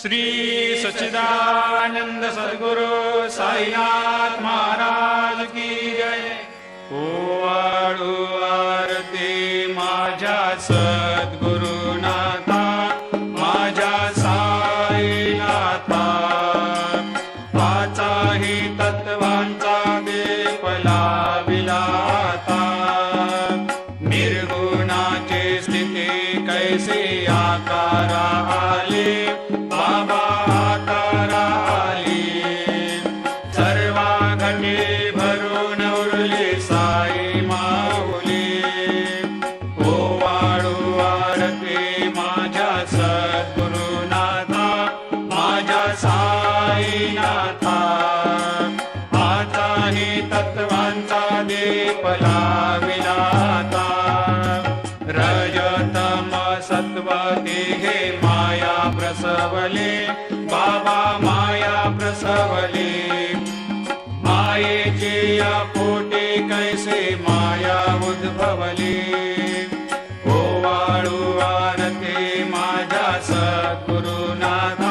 श्री सच्चिदानंद सद्गुरु साईनाथ महाराज की जय। ओवाळू आरती माझ्या सद्गुरुनाथा, माझ्या साईनाथा, पाचाही तत्वांचा दीप लाविला आता। निर्गुणाची स्थिती कैसे आकारा आले, बाबा आकारा आली। सर्वा घटे भरून उरली साई माऊली। ओवाळू आरती माझ्या सद्गुरुनाथा, माझ्या साईनाथा, आताही तत्वांचा दीप लाविला आता। रजतम सत्व तिघे माया प्रसवले, बाबा माया प्रसवले। मायेची या पोटी कैसे माया उद्भवली। ओवाळू आरती माझ्या सद्गुरुनाथा,